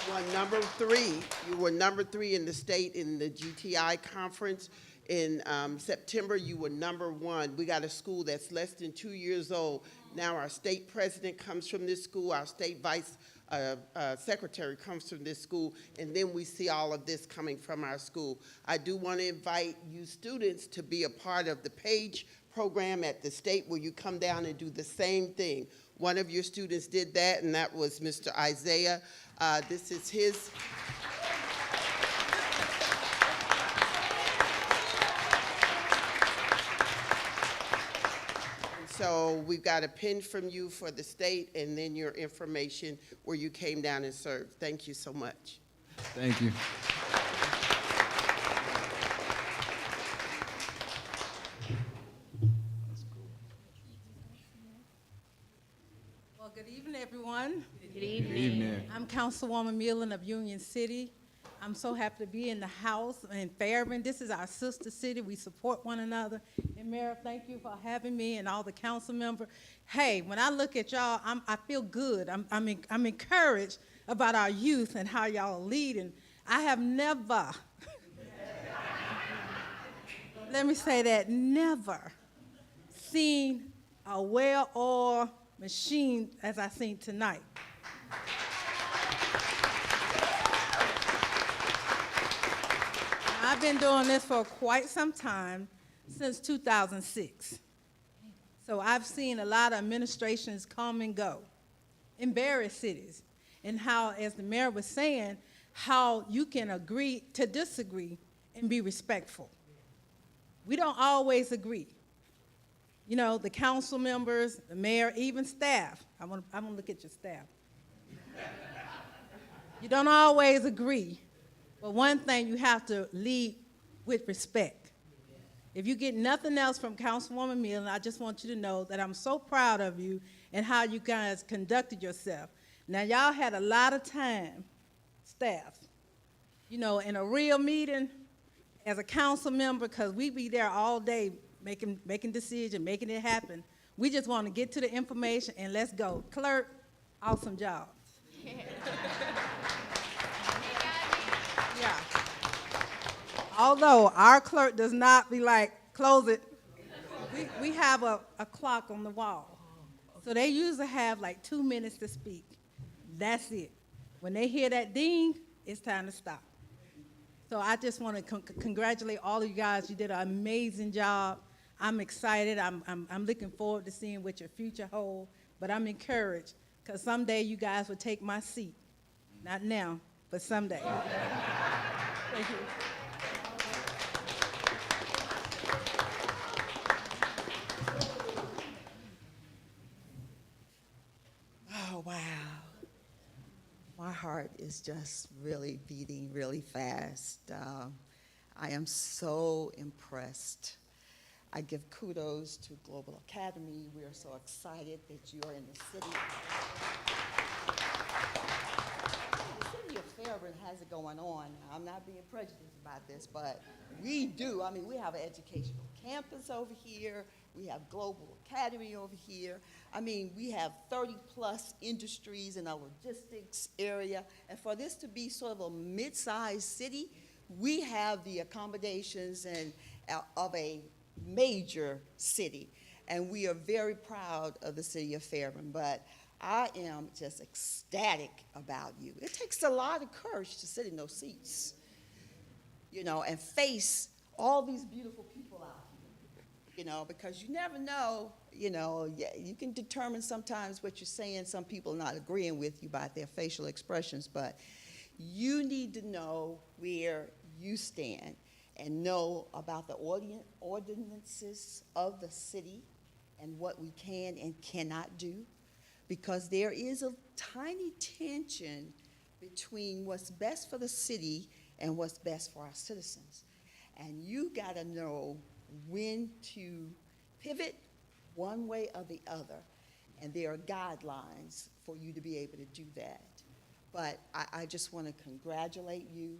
won number 3. You were number 3 in the state in the GTI conference. In September, you were number 1. We got a school that's less than 2 years old. Now our state president comes from this school. Our state vice secretary comes from this school. And then we see all of this coming from our school. I do want to invite you students to be a part of the PAGE program at the state, where you come down and do the same thing. One of your students did that, and that was Mr. Isaiah. This is his. So we've got a pin from you for the state, and then your information where you came down and served. Thank you so much. Thank you. Well, good evening, everyone. Good evening. Good evening. I'm Councilwoman Millen of Union City. I'm so happy to be in the house in Fairburn. This is our sister city. We support one another. And Mayor, thank you for having me and all the council members. Hey, when I look at y'all, I feel good. I'm encouraged about our youth and how y'all are leading. I have never, let me say that, never seen a well-oiled machine as I seen tonight. I've been doing this for quite some time, since 2006. So I've seen a lot of administrations come and go in various cities, and how, as the mayor was saying, how you can agree to disagree and be respectful. We don't always agree. You know, the council members, the mayor, even staff. I'm gonna look at your staff. You don't always agree. But one thing, you have to lead with respect. If you get nothing else from Councilwoman Millen, I just want you to know that I'm so proud of you and how you guys conducted yourself. Now, y'all had a lot of time, staff, you know, in a real meeting as a council member, because we be there all day making decisions, making it happen. We just want to get to the information and let's go. Clerk, awesome job. Yeah. Although our clerk does not be like, close it. We have a clock on the wall. So they usually have like 2 minutes to speak. That's it. When they hear that ding, it's time to stop. So I just want to congratulate all of you guys. You did an amazing job. I'm excited. I'm looking forward to seeing what your future holds. But I'm encouraged, because someday you guys will take my seat. Not now, but someday. Thank you. Oh, wow. My heart is just really beating really fast. I am so impressed. I give kudos to Global Academy. We are so excited that you are in the city. The city of Fairburn has it going on. I'm not being prejudiced about this, but we do. I mean, we have an educational campus over here. We have Global Academy over here. I mean, we have 30-plus industries in our logistics area. And for this to be sort of a mid-sized city, we have the accommodations of a major city. And we are very proud of the city of Fairburn. But I am just ecstatic about you. It takes a lot of courage to sit in those seats, you know, and face all these beautiful people out here. You know, because you never know, you know, yeah, you can determine sometimes what you're saying. Some people are not agreeing with you by their facial expressions, but you need to know where you stand and know about the ordinances of the city and what we can and cannot do, because there is a tiny tension between what's best for the city and what's best for our citizens. And you gotta know when to pivot one way or the other, and there are guidelines for you to be able to do that. But I just want to congratulate you.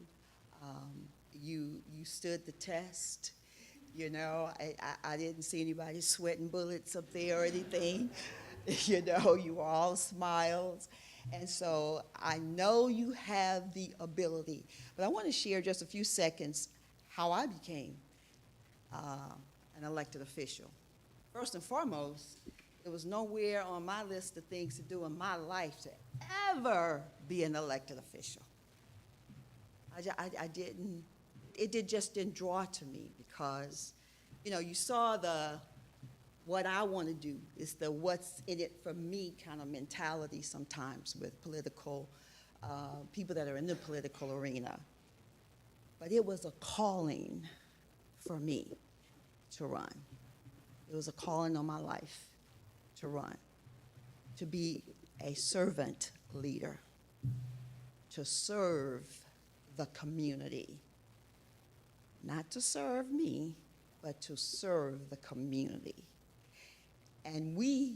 You stood the test. You know, I didn't see anybody sweating bullets up there or anything. You know, you all smiled. And so I know you have the ability. But I want to share just a few seconds how I became an elected official. First and foremost, it was nowhere on my list of things to do in my life to ever be an elected official. I didn't, just didn't draw to me because, you know, you saw what I want to do is the what's in it for me kind of mentality sometimes with political, people that are in the political arena. But it was a calling for me to run. It was a calling on my life to run, to be a servant leader, to serve the community. Not to serve me, but to serve the community. And we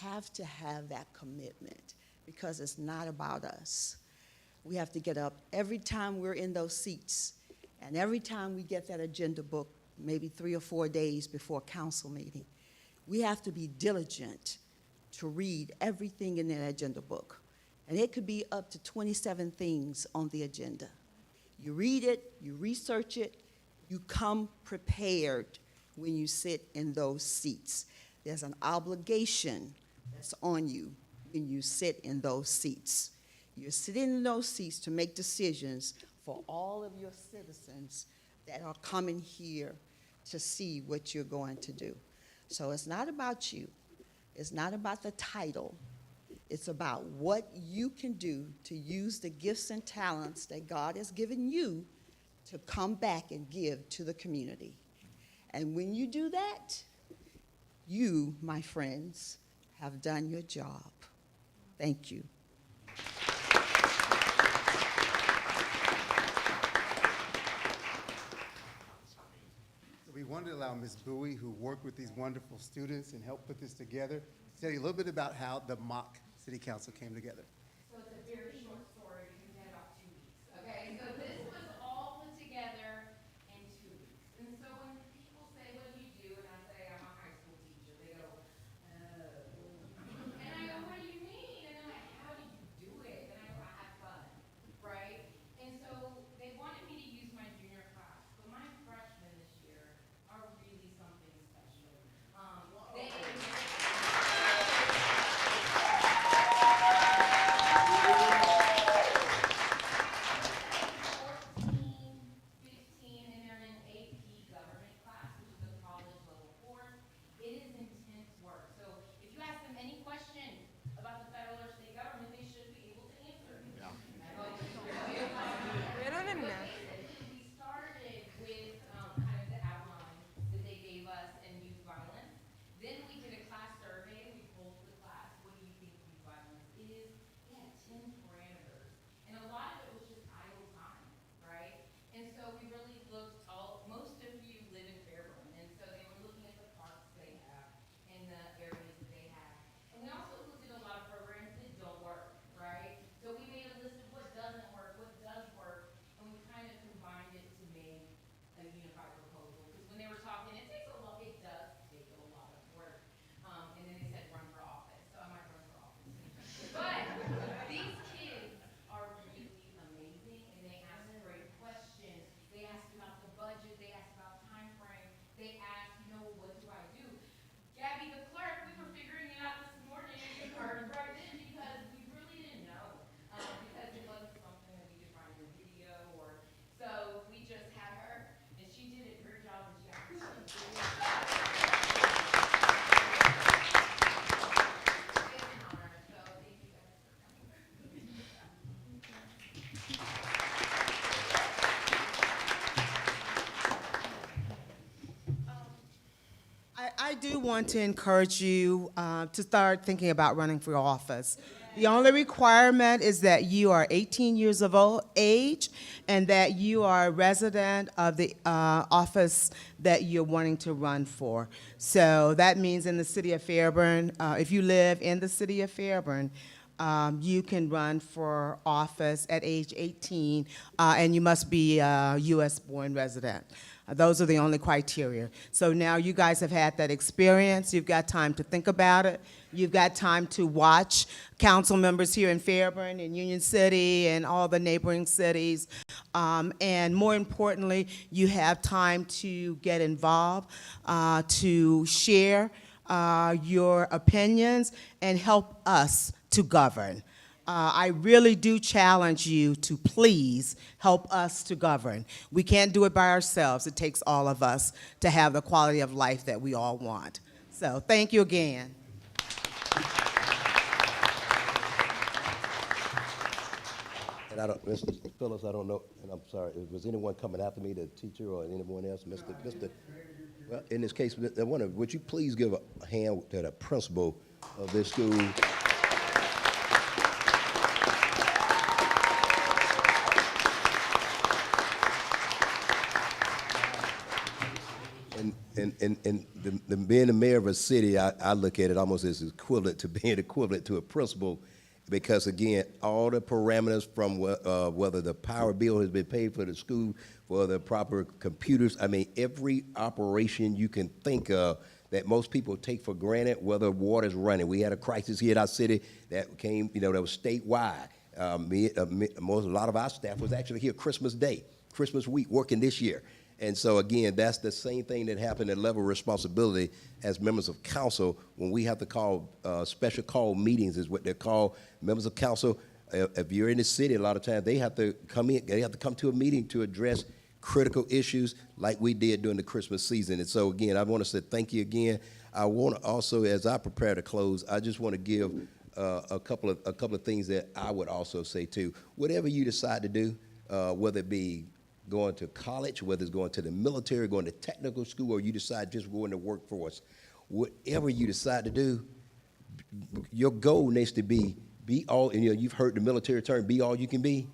have to have that commitment because it's not about us. We have to get up every time we're in those seats and every time we get that agenda book, maybe 3 or 4 days before council meeting. We have to be diligent to read everything in that agenda book. And it could be up to 27 things on the agenda. You read it, you research it, you come prepared when you sit in those seats. There's an obligation that's on you when you sit in those seats. You're sitting in those seats to make decisions for all of your citizens that are coming here to see what you're going to do. So it's not about you. It's not about the title. It's about what you can do to use the gifts and talents that God has given you to come back and give to the community. And when you do that, you, my friends, have done your job. Thank you. We wanted to allow Ms. Bowie, who worked with these wonderful students and helped put this together, to tell you a little bit about how the mock city council came together. So it's a very short story because we had about 2 weeks. Okay, so this was all put together in 2 weeks. And so when people say, what do you do? And I say, I'm a high school teacher, they go, and I go, what do you mean? And they're like, how do you do it? And I go, I have fun, right? And so they wanted me to use my junior class, but my freshmen this year are really something special. They 15, and they're in AP government class, which is a college level course. It is intense work. So if you ask them any question about the federal or state government, they should be able to answer. Yeah. We started with kind of the outline that they gave us in youth violence. Then we did a class survey. We polled the class, what do you think youth violence is? We had 10 parameters. And a lot of it was just idle time, right? And so we really looked most of you live in Fairburn, and so they were looking at the parks they have and the areas that they have. And we also looked at a lot of programs that don't work, right? So we made a list of what doesn't work, what does work, and we kind of combined it to make a unified proposal. Because when they were talking, it does take a lot of work. And then they said run for office, so I might run for office. But these kids do want to encourage you to start thinking about running for office. The only requirement is that you are 18 years of age and that you are a resident of the office that you're wanting to run for. So that means in the city of Fairburn, if you live in the city of Fairburn, you can run for office at age 18, and you must be a U.S.-born resident. Those are the only criteria. So now you guys have had that experience. You've got time to think about it. You've got time to watch council members here in Fairburn and Union City and all the neighboring cities. And more importantly, you have time to get involved, to share your opinions and help us to govern. I really do challenge you to please help us to govern. We can't do it by ourselves. It takes all of us to have the quality of life that we all want. So thank you again. And I don't, Mr. Phillips, I don't know, and I'm sorry, was anyone coming after me, the teacher or anyone else? Well, in this case, I wonder, would you please give a hand to the principal of this school? And being the mayor of a city, I look at it almost as equivalent to being equivalent to a principal, because again, all the parameters from whether the power bill has been paid for the school, for the proper computers, I mean, every operation you can think of that most people take for granted, whether water's running. We had a crisis here in our city that came, that was statewide. A lot of our staff was actually here Christmas Day, Christmas week, working this year. And so again, that's the same thing that happened at level of responsibility as members of council when we have to call special call meetings is what they're called. Members of council, if you're in the city, a lot of times they have to come in, they have to come to a meeting to address critical issues like we did during the Christmas season. And so again, I want to say thank you again. I want to also, as I prepare to close, I just want to give a couple of things that I would also say too. Whatever you decide to do, whether it be going to college, whether it's going to the military, going to technical school, or you decide just going to workforce, whatever you decide to do, your goal needs to be all, and you've heard the military term, be all you can be.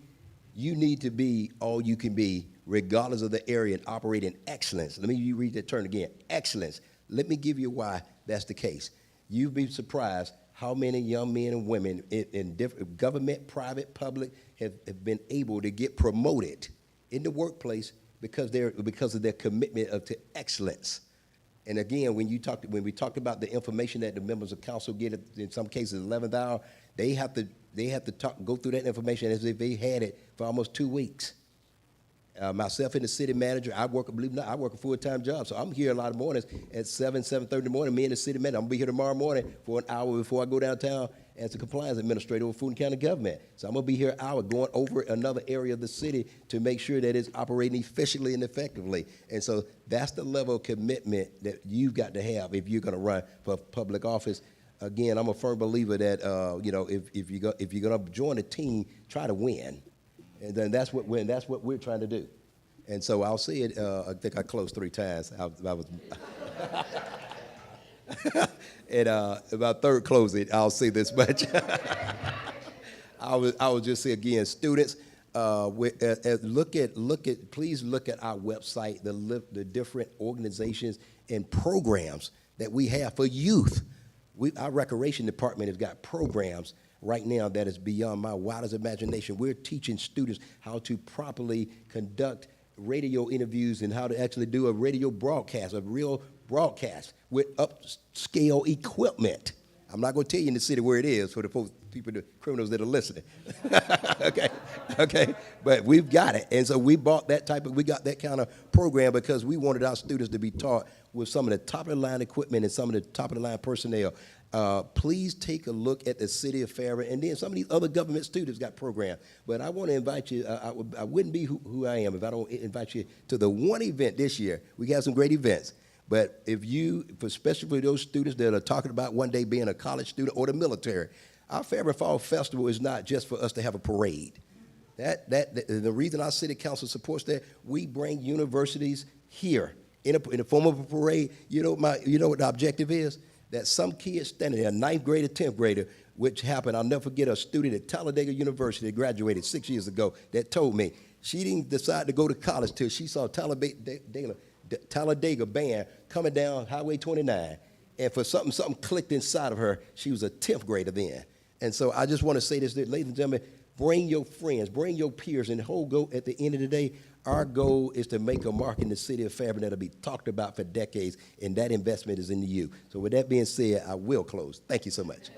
You need to be all you can be, regardless of the area, and operate in excellence. Let me read that term again, excellence. Let me give you why that's the case. You'd be surprised how many young men and women in different government, private, public have been able to get promoted in the workplace because of their commitment to excellence. And again, when we talked about the information that the members of council get, in some cases 11th hour, they have to go through that information as if they had it for almost 2 weeks. Myself and the city manager, believe it or not, I work a full-time job, so I'm here a lot of mornings at 7:30 in the morning. Me and the city manager, I'm gonna be here tomorrow morning for an hour before I go downtown as a compliance administrator with Fulton County government. So I'm gonna be here an hour going over another area of the city to make sure that it's operating efficiently and effectively. And so that's the level of commitment that you've got to have if you're gonna run for public office. Again, I'm a firm believer that if you're gonna join a team, try to win. And then that's what we're trying to do. And so I'll say it, I think I closed 3 times. I was and about third closing, I'll say this much. I will just say again, students, please look at our website, the different organizations and programs that we have for youth. Our recreation department has got programs right now that is beyond my wildest imagination. We're teaching students how to properly conduct radio interviews and how to actually do a radio broadcast, a real broadcast with upscale equipment. I'm not going to tell you in the city where it is for the criminals that are listening. okay, but we've got it. And so we got that kind of program because we wanted our students to be taught with some of the top-of-the-line equipment and some of the top-of-the-line personnel. Please take a look at the city of Fairburn, and then some of these other government students got programs. But I want to invite you, I wouldn't be who I am if I don't invite you to the one event this year. We got some great events. But especially for those students that are talking about one day being a college student or the military, our Fairburn Fall Festival is not just for us to have a parade. The reason our city council supports that, we bring universities here in the form of a parade, you know what the objective is? That some kid standing there, 9th grader, 10th grader, which happened, I'll never forget a student at Talladega University that graduated 6 years ago that told me she didn't decide to go to college till she saw Talladega band coming down Highway 29. And for something clicked inside of her. She was a 10th grader then. And so I just want to say this, ladies and gentlemen, bring your friends, bring your peers, and the whole goal at the end of the day, our goal is to make a mark in the city of Fairburn that'll be talked about for decades, and that investment is in you. So with that being said, I will close. Thank you so much.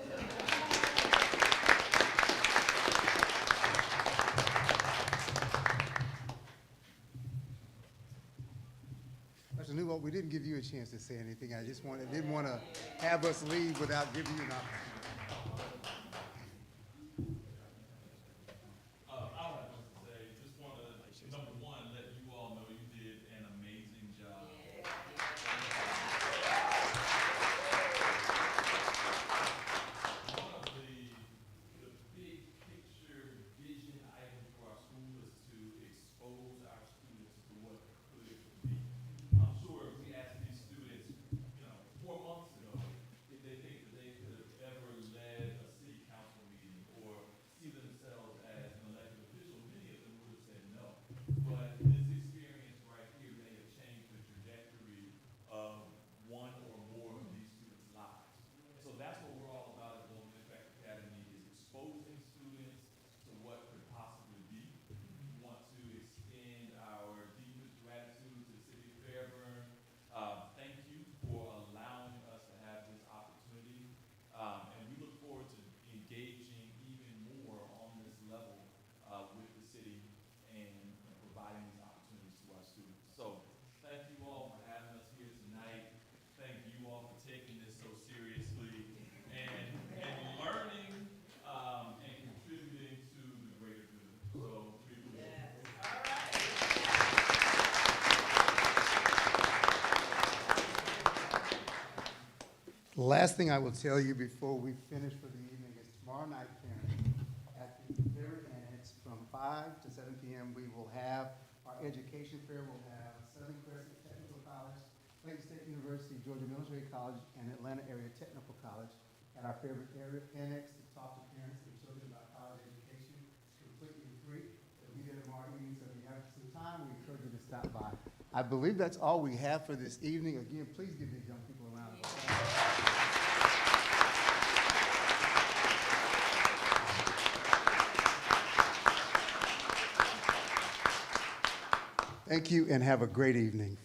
Mr. Newell, we didn't give you a chance to say anything. I just didn't want to have us leave without giving you an opportunity. The last thing I will tell you before we finish for the evening is tomorrow night, parents, at the Fairburn Annex from 5 to 7 p.m. we will have our education fair. We'll have Southern Crescent Technical College, Clayton State University, Georgia Military College, and Atlanta Area Technical College at our Fairburn Area Annex to talk to parents and children about college education. It's completely free. It'll be there tomorrow evening, so if you have some time, we encourage you to stop by. I believe that's all we have for this evening. Again, please give these young people a round of applause. Thank you, and have a great evening.